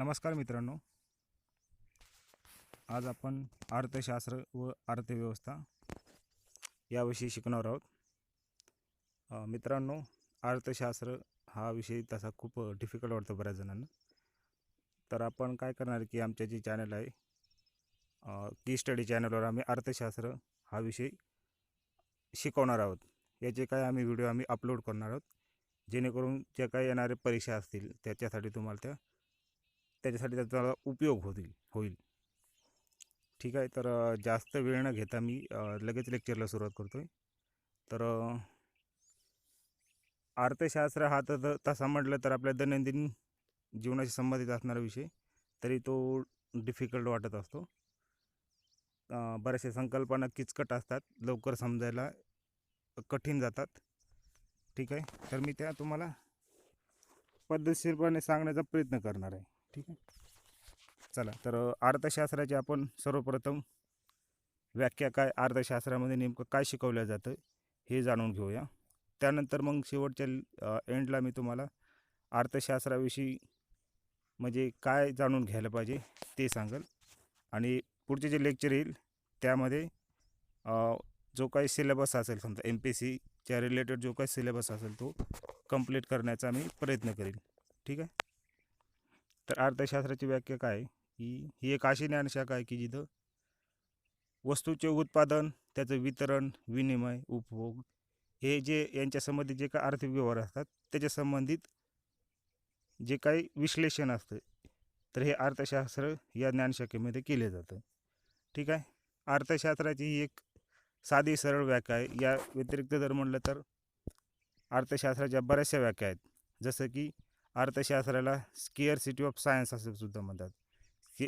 नमस्कार मित्रांनो, आज आपण अर्थशास्त्र व अर्थव्यवस्था याविषयी शिकणार आहोत. मित्रांनो, अर्थशास्त्र हा विषय तसा खूप डिफिकल्ट वाटतो बऱ्याच जणांना. तर आपण काय करणार की आमचे जे चॅनल आहे की स्टडी चॅनलवर आम्ही अर्थशास्त्र हा विषय शिकवणार आहोत. याचे काय आम्ही व्हिडिओ अपलोड करणार आहोत, जेणेकरून जे काही येणारे परीक्षा असतील त्याच्यासाठी त्याचा उपयोग होईल. ठीक आहे. तर जास्त वेळ न घेता मी लगेच लेक्चरला सुरुवात करतो आहे. तर अर्थशास्त्र हा तर तसा म्हटलं तर आपल्या दैनंदिन जीवनाशी संबंधित असणारा विषय, तरी तो डिफिकल्ट वाटत असतो. बऱ्याचशा संकल्पना किचकट असतात, लवकर समजायला कठीण जातात. ठीक आहे. तर मी त्या तुम्हाला पद्धतशीरपणे सांगण्याचा प्रयत्न करणार आहे. ठीक आहे. चला, तर अर्थशास्त्राची आपण सर्वप्रथम व्याख्या काय, अर्थशास्त्रामध्ये नेमकं काय शिकवलं जातं हे जाणून घेऊया. त्यानंतर मग शेवटच्या एंडला मी तुम्हाला अर्थशास्त्राविषयी म्हणजे काय जाणून घ्यायला पाहिजे ते सांगेल. आणि पुढचे जे लेक्चर येईल त्यामध्ये जो काही सिलेबस असेल, समजा MPSCच्या रिलेटेड जो काही सिलेबस असेल तो कंप्लीट करण्याचा मी प्रयत्न करेल. ठीक आहे. तर अर्थशास्त्राची व्याख्या काय आहे की ही एक अशी ज्ञानशाखा आहे की जिथं वस्तूचे उत्पादन, त्याचं वितरण, विनिमय, उपभोग हे जे यांच्या संबंधित जे काही आर्थिक व्यवहार असतात त्याच्या संबंधित जे काही विश्लेषण असतं, तर हे अर्थशास्त्र या ज्ञानशाखेमध्ये केले जातं. ठीक आहे. अर्थशास्त्राची ही एक साधी सरळ व्याख्या आहे. या व्यतिरिक्त जर म्हटलं तर अर्थशास्त्राच्या बऱ्याचशा व्याख्या आहेत. जसं की अर्थशास्त्राला स्केअरसिटी ऑफ सायन्स असं सुद्धा म्हणतात.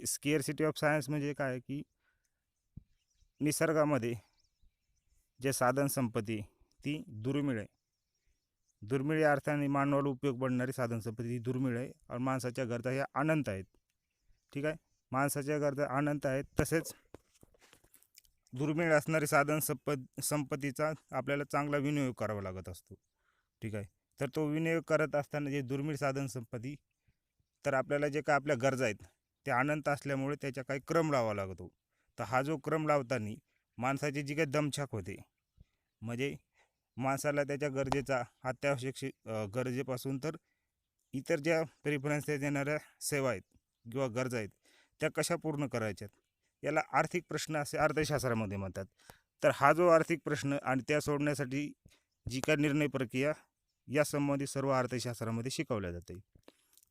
स्केअरसिटी ऑफ सायन्स म्हणजे काय की निसर्गामध्ये जे साधन संपत्ती ती दुर्मिळ आहे. दुर्मिळ या अर्थाने मानवाला उपयोग पडणारी साधन संपत्ती ही दुर्मिळ आहे आणि माणसाच्या गरजा ह्या अनंत आहेत. ठीक आहे. माणसाच्या गरजा अनंत आहेत, तसेच दुर्मिळ असणारी साधन संपत्तीचा आपल्याला चांगला विनियोग करावा लागत असतो. ठीक आहे. तर तो विनियोग करत असताना जे दुर्मिळ साधन संपत्ती, तर आपल्याला जे काय आपल्या गरजा आहेत त्या अनंत असल्यामुळे त्याचा काही क्रम लावावा लागतो. तर हा जो क्रम लावताना माणसाची जी काही दमछाक होते, म्हणजे माणसाला त्याच्या गरजेचा अत्यावश्यक गरजेपासून तर इतर ज्या प्रेफरन्स देणाऱ्या सेवा आहेत किंवा गरजा आहेत त्या कशा पूर्ण करायच्यात, याला आर्थिक प्रश्न असे अर्थशास्त्रामध्ये म्हणतात. तर हा जो आर्थिक प्रश्न आणि त्या सोडण्यासाठी जी काय निर्णय प्रक्रिया या संबंधित सर्व अर्थशास्त्रामध्ये शिकवल्या जाते.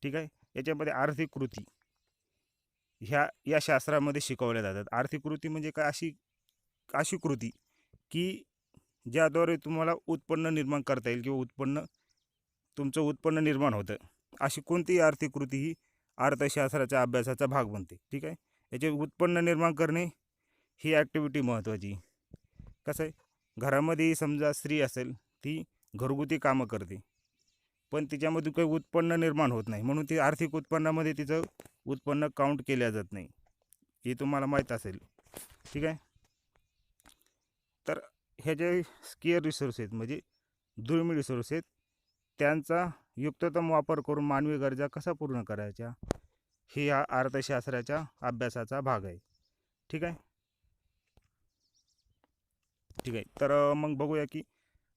ठीक आहे. याच्यामध्ये आर्थिक कृती या शास्त्रामध्ये शिकवल्या जातात. आर्थिक कृती म्हणजे काय, अशी कृती की ज्याद्वारे तुम्हाला उत्पन्न निर्माण करता येईल किंवा तुमचं उत्पन्न निर्माण होतं, अशी कोणतीही आर्थिक कृती ही अर्थशास्त्राच्या अभ्यासाचा भाग बनते. ठीक आहे. याचे उत्पन्न निर्माण करणे ही ॲक्टिव्हिटी महत्त्वाची. कसं आहे, घरामध्ये समजा स्त्री असेल, ती घरगुती कामं करते, पण तिच्यामधून काही उत्पन्न निर्माण होत नाही, म्हणून ती आर्थिक उत्पन्नामध्ये तिचं उत्पन्न काउंट केल्या जात नाही, हे तुम्हाला माहीत असेल. ठीक आहे. तर हे जे स्केअर रिसोर्स आहेत म्हणजे दुर्मिळ रिसोर्स आहेत, त्यांचा युक्ततम वापर करून मानवी गरजा कसा पूर्ण करायच्या हे या अर्थशास्त्राच्या अभ्यासाचा भाग आहे. ठीक आहे. ठीक आहे. तर मग बघूया की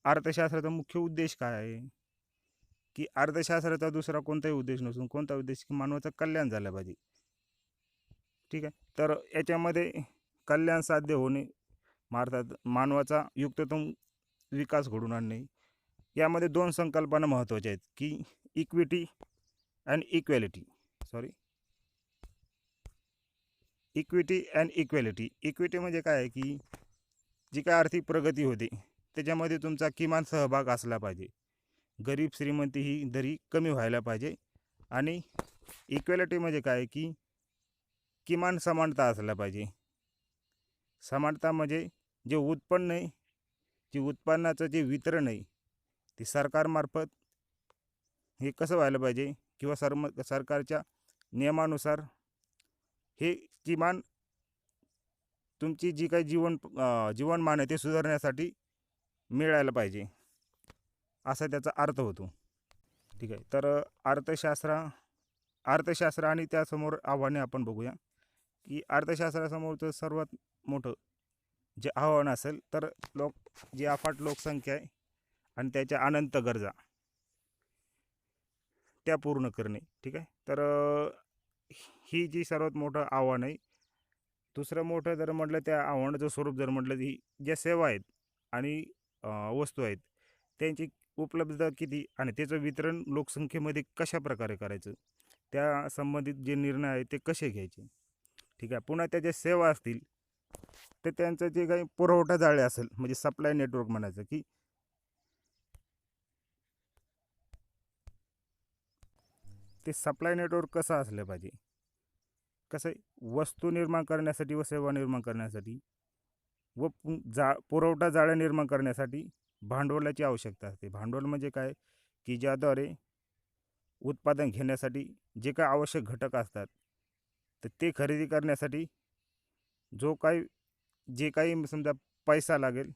अर्थशास्त्राचा मुख्य उद्देश काय आहे. की अर्थशास्त्राचा दुसरा कोणताही उद्देश नसून कोणता उद्देश की मानवाचं कल्याण झालं पाहिजे. ठीक आहे. तर याच्यामध्ये कल्याण साध्य होणे, मानवाचा युक्ततम विकास घडून आणणे, यामध्ये दोन संकल्पना महत्त्वाच्या आहेत की equity and equality. Equity and equality. Equity म्हणजे काय आहे की जी काय आर्थिक प्रगती होते त्याच्यामध्ये तुमचा किमान सहभाग असला पाहिजे. गरीब श्रीमंती ही दरी कमी व्हायला पाहिजे. आणि इक्वॅलिटी म्हणजे काय की किमान समानता असला पाहिजे. समानता म्हणजे जे उत्पन्न आहे, जे उत्पन्नाचं जे वितरण आहे ते सरकारमार्फत हे कसं व्हायला पाहिजे किंवा सरकारच्या नियमानुसार हे किमान तुमची जी काही जीवनमान आहे ते सुधारण्यासाठी मिळायला पाहिजे, असा त्याचा अर्थ होतो. ठीक आहे. तर अर्थशास्त्र आणि त्यासमोर आव्हाने आपण बघूया, की अर्थशास्त्रासमोरचं सर्वात मोठं जे आव्हान असेल तर जी अफाट लोकसंख्या आहे आणि त्याच्या अनंत गरजा त्या पूर्ण करणे. ठीक आहे. तर ही जी सर्वात मोठं आव्हान आहे. दुसरं मोठं जर म्हटलं त्या आव्हानाचं स्वरूप जर म्हटलं की ज्या सेवा आहेत आणि वस्तू आहेत त्यांची उपलब्धता किती आणि त्याचं वितरण लोकसंख्येमध्ये कशा प्रकारे करायचं, त्या संबंधित जे निर्णय आहेत ते कसे घ्यायचे. ठीक आहे. पुन्हा त्या ज्या सेवा असतील तर त्यांचं जे काही पुरवठा जाळे असेल म्हणजे सप्लाय नेटवर्क म्हणायचं, की ते सप्लाय नेटवर्क कसं असलं पाहिजे. कसं आहे, वस्तू निर्माण करण्यासाठी व सेवा निर्माण करण्यासाठी व पुरवठा जाळ्या निर्माण करण्यासाठी भांडवलाची आवश्यकता असते. भांडवल म्हणजे काय, की ज्याद्वारे उत्पादन घेण्यासाठी जे काही आवश्यक घटक असतात तर ते खरेदी करण्यासाठी जो काही जे काही समजा पैसा लागेल,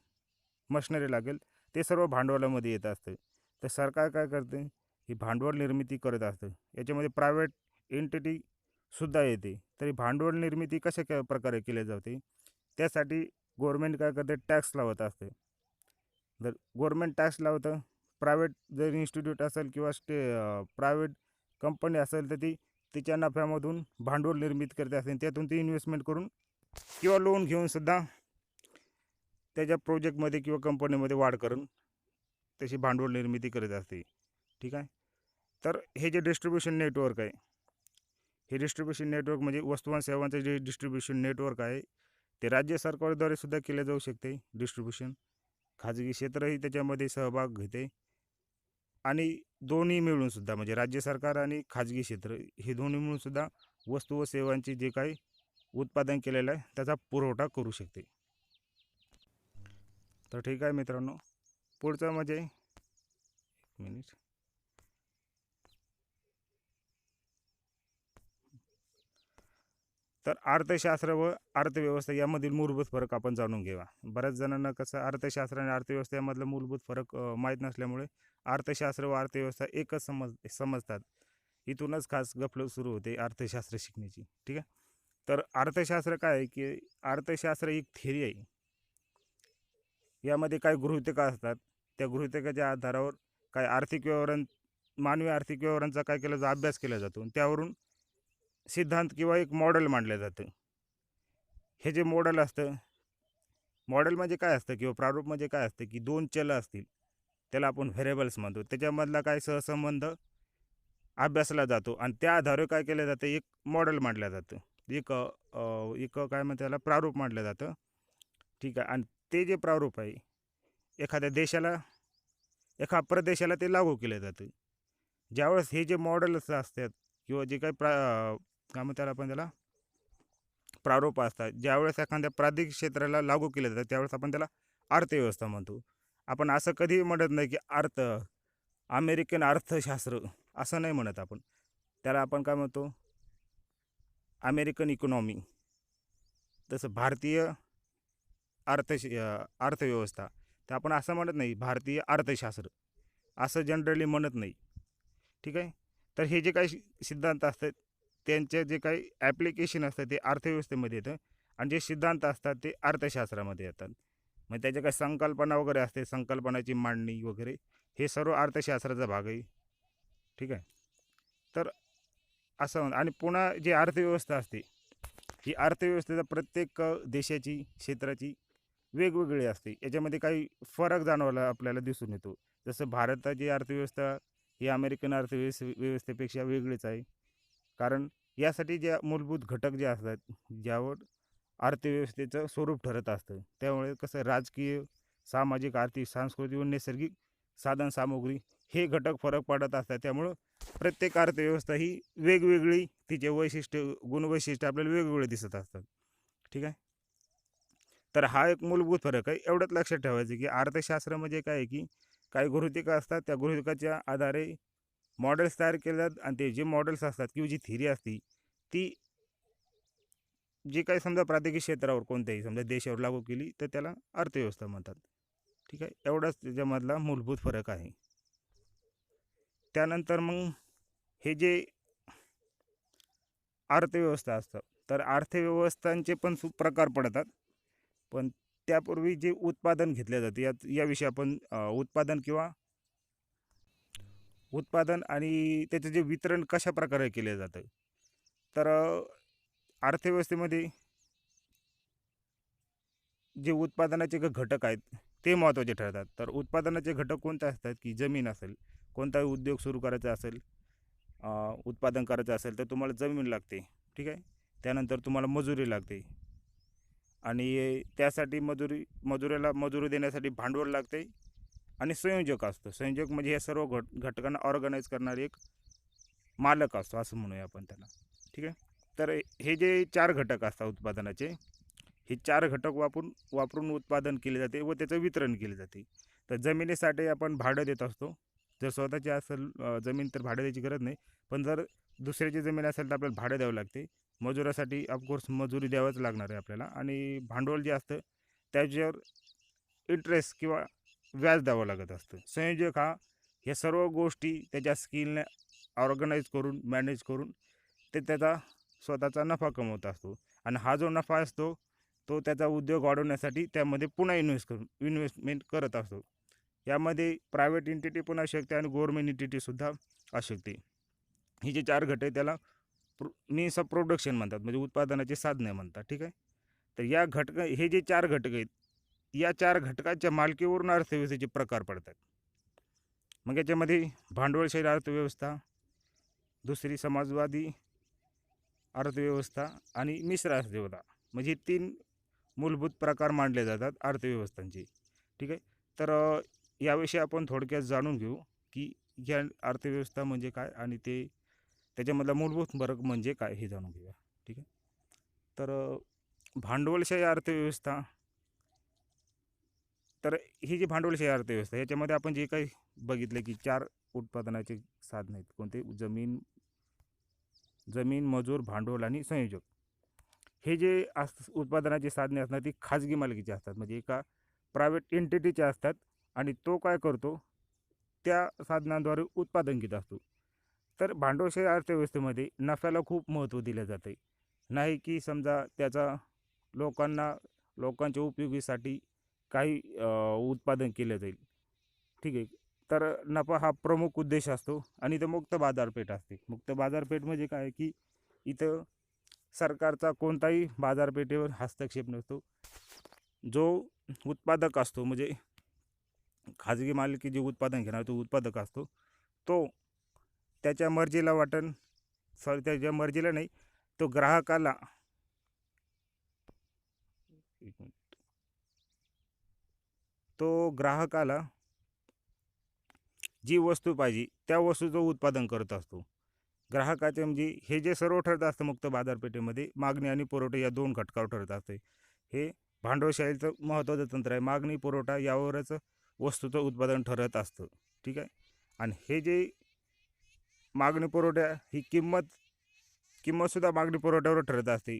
मशिनरी लागेल, ते सर्व भांडवलामध्ये येत असतं. तर सरकार काय करते, ही भांडवल निर्मिती करत असतं. याच्यामध्ये प्रायव्हेट एंटिटी सुद्धा येते. तरी भांडवल निर्मिती कशा प्रकारे केली जाते, त्यासाठी गव्हर्नमेंट काय करते, टॅक्स लावत असते. जर गव्हर्नमेंट टॅक्स लावतं, प्रायव्हेट जर इन्स्टिट्यूट असेल किंवा प्रायव्हेट कंपनी असेल तर ती तिच्या नफ्यामधून भांडवल निर्मित करते असते. त्यातून ती इन्व्हेस्टमेंट करून किंवा लोन घेऊन सुद्धा त्याच्या प्रोजेक्टमध्ये किंवा कंपनीमध्ये वाढ करून तशी भांडवल निर्मिती करत असते. ठीक आहे. तर हे जे डिस्ट्रीब्युशन नेटवर्क आहे, हे डिस्ट्रीब्युशन नेटवर्क म्हणजे वस्तू आणि सेवांचं जे डिस्ट्रीब्युशन नेटवर्क आहे ते राज्य सरकारद्वारे सुद्धा केले जाऊ शकते डिस्ट्रीब्युशन. खाजगी क्षेत्रही त्याच्यामध्ये सहभाग घेते आणि दोन्ही मिळून सुद्धा म्हणजे राज्य सरकार आणि खाजगी क्षेत्र हे दोन्ही मिळून सुद्धा वस्तू व सेवांची जे काही उत्पादन केलेलं आहे त्याचा पुरवठा करू शकते. तर ठीक आहे मित्रांनो, पुढचं म्हणजे एक मिनिट. तर अर्थशास्त्र व अर्थव्यवस्था यामधील मूलभूत फरक आपण जाणून घेऊया. बऱ्याच जणांना कसं अर्थशास्त्र आणि अर्थव्यवस्था यामधला मूलभूत फरक माहीत नसल्यामुळे अर्थशास्त्र व अर्थव्यवस्था एकच समजतात. इथूनच खास गफलत सुरू होते अर्थशास्त्र शिकण्याची. ठीक आहे. तर अर्थशास्त्र काय आहे, की अर्थशास्त्र एक थिअरी आहे. यामध्ये काय गृहीतका असतात, त्या गृहीतकाच्या आधारावर काय आर्थिक व्यवहारां मानवी आर्थिक व्यवहारांचा काय केला जातो, अभ्यास केला जातो. त्यावरून सिद्धांत किंवा एक मॉडेल मांडलं जातं. हे जे मॉडेल असतं, मॉडेल म्हणजे काय असतं किंवा प्रारूप म्हणजे काय असतं, की दोन चल असतील त्याला आपण व्हेरिएबल्स म्हणतो. त्याच्यामधला काय सहसंबंध अभ्यासला जातो आणि त्या आधारे काय केलं जातं, एक मॉडेल मांडलं जातं. एक काय म्हणतात त्याला, प्रारूप मांडलं जातं. ठीक आहे. आणि ते जे प्रारूप आहे एखाद्या देशाला, एका प्रदेशाला ते लागू केलं जातं. ज्यावेळेस हे जे मॉडेल्स असतात किंवा जे काही काय म्हणतात आपण त्याला, प्रारूप असतात, ज्यावेळेस एखाद्या प्रादेशिक क्षेत्राला लागू केलं जातं त्यावेळेस आपण त्याला अर्थव्यवस्था म्हणतो. आपण असं कधीही म्हणत नाही की अमेरिकन अर्थशास्त्र असं नाही म्हणत आपण. त्याला आपण काय म्हणतो, अमेरिकन इकॉनॉमी. तसं भारतीय अर्थव्यवस्था तर आपण असं म्हणत नाही भारतीय अर्थशास्त्र, असं जनरली म्हणत नाही. ठीक आहे. तर हे जे काही सिद्धांत असतात त्यांचे जे काही ॲप्लिकेशन असतं ते अर्थव्यवस्थेमध्ये येतं आणि जे सिद्धांत असतात ते अर्थशास्त्रामध्ये येतात. मग त्याच्या काही संकल्पना वगैरे असते, संकल्पनाची मांडणी वगैरे, हे सर्व अर्थशास्त्राचा भाग आहे. ठीक आहे. तर असं आणि पुन्हा जी अर्थव्यवस्था असते ही अर्थव्यवस्थेचा प्रत्येक देशाची क्षेत्राची वेगवेगळी असते. याच्यामध्ये काही फरक जाणवायला आपल्याला दिसून येतो. जसं भारताची अर्थव्यवस्था ही अमेरिकन व्यवस्थेपेक्षा वेगळीच आहे. कारण यासाठी ज्या मूलभूत घटक जे असतात ज्यावर अर्थव्यवस्थेचं स्वरूप ठरत असतं, त्यामुळे कसं राजकीय, सामाजिक, आर्थिक, सांस्कृतिक व नैसर्गिक साधनसामुग्री हे घटक फरक पडत असतात. त्यामुळं प्रत्येक अर्थव्यवस्था ही वेगवेगळी, तिचे वैशिष्ट्य, गुणवैशिष्ट्य आपल्याला वेगवेगळे दिसत असतात. ठीक आहे. तर हा एक मूलभूत फरक आहे. एवढंच लक्षात ठेवायचं की अर्थशास्त्र म्हणजे काय आहे, की काही गृहीतका असतात, त्या गृहीतकाच्या आधारे मॉडेल्स तयार केले जातात आणि ते जे मॉडेल्स असतात किंवा जी थिअरी असती ती जी काही समजा प्रादेशिक क्षेत्रावर कोणत्याही समजा देशावर लागू केली तर त्याला अर्थव्यवस्था म्हणतात. ठीक आहे. एवढाच त्याच्यामधला मूलभूत फरक आहे. त्यानंतर मग हे जे अर्थव्यवस्था असतं. तर अर्थव्यवस्थांचे पण प्रकार पडतात. पण त्यापूर्वी जे उत्पादन घेतले जाते याविषयी आपण उत्पादन किंवा उत्पादन आणि त्याचं जे वितरण कशा प्रकारे केले जातं. तर अर्थव्यवस्थेमध्ये जे उत्पादनाचे घटक आहेत ते महत्त्वाचे ठरतात. तर उत्पादनाचे घटक कोणते असतात की जमीन असेल, कोणताही उद्योग सुरू करायचा असेल, उत्पादन करायचं असेल तर तुम्हाला जमीन लागते. ठीक आहे. त्यानंतर तुम्हाला मजुरी लागते आणि त्यासाठी मजुरीला मजुरी देण्यासाठी भांडवल लागते आणि संयोजक असतो. संयोजक म्हणजे या सर्व घटकांना ऑर्गनाईज करणारे एक मालक असतो असं म्हणूया आपण त्याला. ठीक आहे. तर हे जे 4 घटक असतात उत्पादनाचे, हे 4 घटक वापरून उत्पादन केले जाते व त्याचं वितरण केले जाते. तर जमिनीसाठी आपण भाडं देत असतो. जर स्वतःची असेल जमीन तर भाडं द्यायची गरज नाही. पण जर दुसऱ्याची जमीन असेल तर आपल्याला भाडं द्यावं लागते. मजुरासाठी ऑफकोर्स मजुरी द्यावंच लागणार आहे आपल्याला आणि भांडवल जे असतं त्याच्यावर इंटरेस्ट किंवा व्याज द्यावं लागत असतं. संयोजक हा या सर्व गोष्टी त्याच्या स्किलने ऑर्गनाईज करून मॅनेज करून ते त्याचा स्वतःचा नफा कमवत असतो आणि हा जो नफा असतो तो त्याचा उद्योग वाढवण्यासाठी त्यामध्ये पुन्हा इन्व्हेस्टमेंट करत असतो. यामध्ये प्रायव्हेट एंटिटी पण असू शकते आणि गव्हर्नमेंट एंटिटीसुद्धा असू शकते. ही जे 4 घटक त्याला मीन्स ऑफ प्रोडक्शन म्हणतात, म्हणजे उत्पादनाचे साधने म्हणतात. ठीक आहे. तर हे जे 4 घटक आहेत, या 4 घटकांच्या मालकीवरून अर्थव्यवस्थेचे प्रकार पडतात. मग याच्यामध्ये भांडवलशाही अर्थव्यवस्था, दुसरी समाजवादी अर्थव्यवस्था आणि मिश्र अर्थव्यवस्था, म्हणजे 3 मूलभूत प्रकार मानले जातात अर्थव्यवस्थांचे. ठीक आहे. तर याविषयी आपण थोडक्यात जाणून घेऊ की या अर्थव्यवस्था म्हणजे काय आणि त्याच्यामधला मूलभूत फरक म्हणजे काय हे जाणून घेऊया. ठीक आहे. तर भांडवलशाही अर्थव्यवस्था, तर ही जी भांडवलशाही अर्थव्यवस्था याच्यामध्ये आपण जे काही बघितलं की 4 उत्पादनाचे साधन आहेत. कोणते? जमीन, मजूर, भांडवल आणि संयोजक. हे जे उत्पादनाची साधने असतात ती खाजगी मालकीची असतात, म्हणजे एका प्रायव्हेट एंटिटीचे असतात आणि तो काय करतो त्या साधनांद्वारे उत्पादन घेत असतो. तर भांडवलशाही अर्थव्यवस्थेमध्ये नफ्याला खूप महत्त्व दिले जाते. नाही की समजा त्याचा लोकांच्या उपयोगीसाठी काही उत्पादन केलं जाईल. ठीक आहे. तर नफा हा प्रमुख उद्देश असतो आणि इथं मुक्त बाजारपेठ असते. मुक्त बाजारपेठ म्हणजे काय की इथं सरकारचा कोणताही बाजारपेठेवर हस्तक्षेप नसतो. जो उत्पादक असतो म्हणजे खाजगी मालकी जे उत्पादन घेणार तो उत्पादक असतो, तो त्याच्या मर्जीला त्याच्या मर्जीला नाही, तो ग्राहकाला जी वस्तू पाहिजे त्या वस्तूचं उत्पादन करत असतो. ग्राहकाचे म्हणजे हे जे सर्व ठरत असतं मुक्त बाजारपेठेमध्ये मागणी आणि पुरवठा या 2 घटकावर ठरत असते. हे भांडवलशाहीचं महत्त्वाचं तंत्र आहे. मागणी पुरवठा यावरच वस्तूचं उत्पादन ठरत असतं. ठीक आहे. आणि हे जे मागणी पुरवठा ही किंमतसुद्धा मागणी पुरवठ्यावर ठरत असते.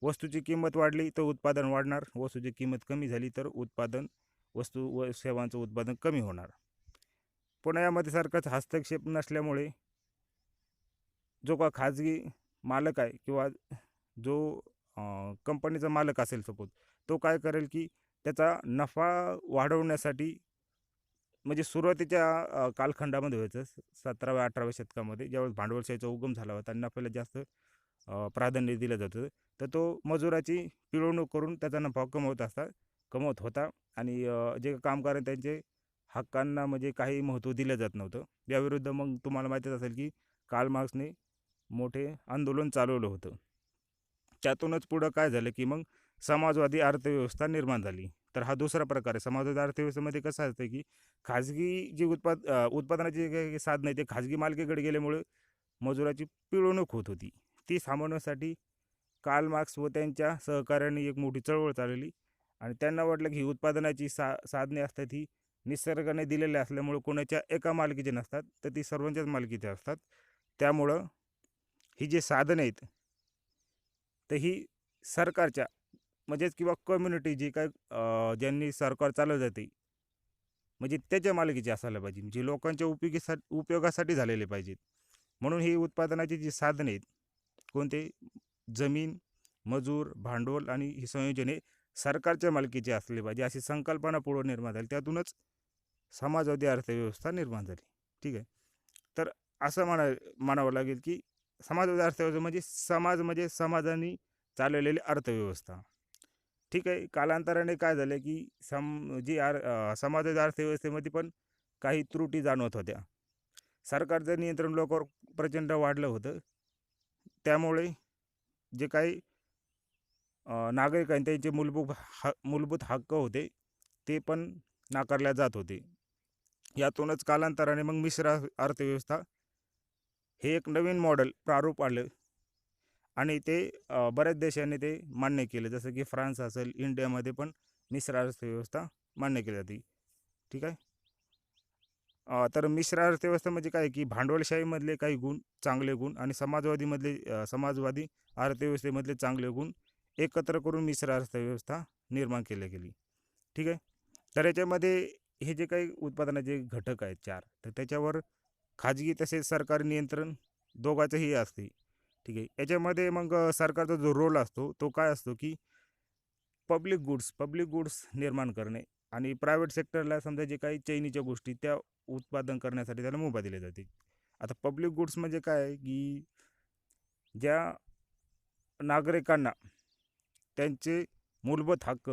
वस्तूची किंमत वाढली तर उत्पादन वाढणार, वस्तूची किंमत कमी झाली तर वस्तू व सेवांचं उत्पादन कमी होणार. पुन्हा यामध्ये सरकारचा हस्तक्षेप नसल्यामुळे जो का खाजगी मालक आहे किंवा जो कंपनीचा मालक असेल सपोज, तो काय करेल की त्याचा नफा वाढवण्यासाठी, म्हणजे सुरुवातीच्या कालखंडामध्ये व्हायचं 17व्या-18व्या शतकामध्ये ज्यावेळेस भांडवलशाहीचा उगम झाला होता आणि नफ्याला जास्त प्राधान्य दिलं जातं, तर तो मजुराची पिळवणूक करून त्याचा नफा कमवत होता आणि जे कामगार आहेत त्यांचे हक्कांना म्हणजे काही महत्त्व दिलं जात नव्हतं. याविरुद्ध मग तुम्हाला माहीतच असेल की कार्ल मार्क्सने मोठे आंदोलन चालवलं होतं. त्यातूनच पुढं काय झालं की मग समाजवादी अर्थव्यवस्था निर्माण झाली. तर हा दुसरा प्रकार आहे. समाजवादी अर्थव्यवस्थेमध्ये कसं असतं की खाजगी जी उत्पादनाची काही साधनं आहे ते खाजगी मालकीकडे गेल्यामुळे मजुराची पिळवणूक होत होती. ती थांबवण्यासाठी कार्ल मार्क्स व त्यांच्या सहकार्याने एक मोठी चळवळ चालवली आणि त्यांना वाटलं की ही उत्पादनाची साधने असतात ही निसर्गाने दिलेले असल्यामुळे कोणाच्या एका मालकीचे नसतात, तर ती सर्वांच्याच मालकीचे असतात. त्यामुळं ही जी साधने आहेत तर ही सरकारच्या म्हणजेच किंवा कम्युनिटी जी काय ज्यांनी सरकार चालवलं जाते म्हणजे त्याच्या मालकीचे असायला पाहिजे, जे लोकांच्या उपयोगासाठी झालेले पाहिजेत. म्हणून ही उत्पादनाची जी साधने आहेत कोणते जमीन, मजूर, भांडवल आणि ही संयोजने सरकारच्या मालकीची असली पाहिजे अशी संकल्पना पुढे निर्माण झाली. त्यातूनच समाजवादी अर्थव्यवस्था निर्माण झाली. ठीक आहे. तर असं म्हणावं लागेल की समाजवादी अर्थव्यवस्था म्हणजे समाजाने चालवलेली अर्थव्यवस्था. ठीक आहे. कालांतराने काय झालं की समाजवादी अर्थव्यवस्थेमध्ये पण काही त्रुटी जाणवत होत्या. सरकारचं नियंत्रण लोकांवर प्रचंड वाढलं होतं. त्यामुळे जे काही नागरिक आहेत त्यांचे मूलभूत हक्क होते ते पण नाकारल्या जात होते. यातूनच कालांतराने मग मिश्र अर्थव्यवस्था हे एक नवीन मॉडेल प्रारूप आलं आणि ते बऱ्याच देशांनी ते मान्य केलं. जसं की फ्रान्स असेल, इंडियामध्ये पण मिश्र अर्थव्यवस्था मान्य केली जाते. ठीक आहे. तर मिश्र अर्थव्यवस्था म्हणजे काय की भांडवलशाहीमधले काही गुण, चांगले गुण आणि समाजवादी अर्थव्यवस्थेमधले चांगले गुण एकत्र करून मिश्र अर्थव्यवस्था निर्माण केली गेली. ठीक आहे. तर याच्यामध्ये हे जे काही उत्पादनाचे घटक आहेत 4, तर त्याच्यावर खाजगी तसेच सरकारी नियंत्रण दोघांचंही असते. ठीक आहे. याच्यामध्ये मग सरकारचा जो रोल असतो तो काय असतो की पब्लिक गुड्स निर्माण करणे आणि प्रायव्हेट सेक्टरला समजा जे काही चैनीच्या गोष्टी त्या उत्पादन करण्यासाठी त्याला मुभा दिली जाते. आता पब्लिक गुड्स म्हणजे काय आहे की ज्या नागरिकांना त्यांचे मूलभूत हक्क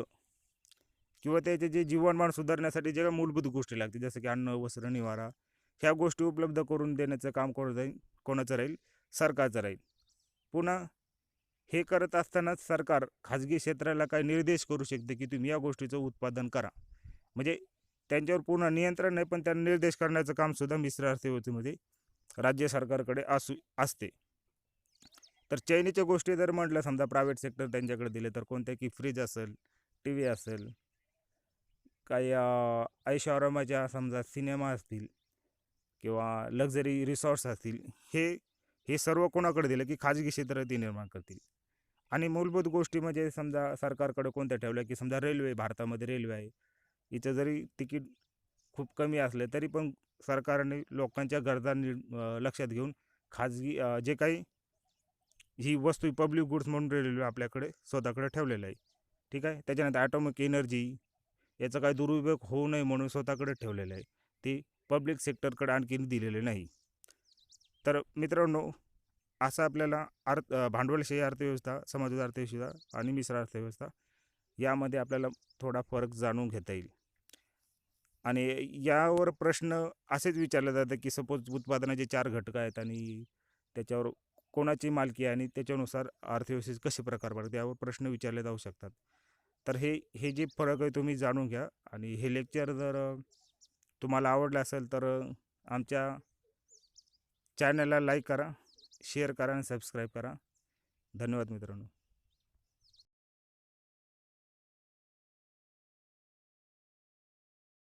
किंवा त्याचे जे जीवनमान सुधारण्यासाठी जे मूलभूत गोष्टी लागतील जसं की अन्न, वस्त्र, निवारा ह्या गोष्टी उपलब्ध करून देण्याचं काम कोणाचं राहील? सरकारचं राहील. पुन्हा हे करत असतानाच सरकार खाजगी क्षेत्राला काही निर्देश करू शकते की तुम्ही या गोष्टीचं उत्पादन करा. म्हणजे त्यांच्यावर पूर्ण नियंत्रण नाही पण त्यांना निर्देश करण्याचं काम सुद्धा मिश्र अर्थव्यवस्थेमध्ये राज्य सरकारकडे असते. तर चैनीच्या गोष्टी जर म्हटलं समजा प्रायव्हेट सेक्टर त्यांच्याकडे दिले तर कोणत्या की फ्रीज असेल, टी व्ही असेल, काही ऐषाआरामाच्या समजा सिनेमा असतील किंवा लक्झरी रिसॉर्ट्स असतील, हे हे सर्व कोणाकडे दिलं की खाजगी क्षेत्र ते निर्माण करतील. आणि मूलभूत गोष्टी म्हणजे समजा सरकारकडे कोणत्या ठेवल्या की समजा भारतामध्ये रेल्वे आहे. हिचं जरी तिकीट खूप कमी असले तरी पण सरकारने लोकांच्या गरजा लक्षात घेऊन खाजगी जे काही ही वस्तू पब्लिक गुड्स म्हणून रेल्वे आपल्याकडे स्वतःकडे ठेवलेलं आहे. ठीक आहे. त्याच्यानंतर ॲटॉमिक एनर्जी याचा काही दुरुपयोग होऊ नये म्हणून स्वतःकडे ठेवलेलं आहे. ते पब्लिक सेक्टरकडे आणखीन दिलेले नाही. तर मित्रांनो, असं आपल्याला भांडवलशाही अर्थव्यवस्था, समाजवादी अर्थव्यवस्था आणि मिश्र अर्थव्यवस्था यामध्ये आपल्याला थोडा फरक जाणून घेता येईल. आणि यावर प्रश्न असेच विचारले जातात की सपोज उत्पादनाचे 4 घटक आहेत आणि त्याच्यावर कोणाची मालकी आहे आणि त्याच्यानुसार अर्थव्यवस्थेचे कसे प्रकार पडतात यावर प्रश्न विचारले जाऊ शकतात. तर हे जे फरक आहे तुम्ही जाणून घ्या आणि हे लेक्चर जर तुम्हाला आवडलं असेल तर आमच्या चॅनलला लाईक करा, शेअर करा आणि सबस्क्राईब करा. धन्यवाद मित्रांनो.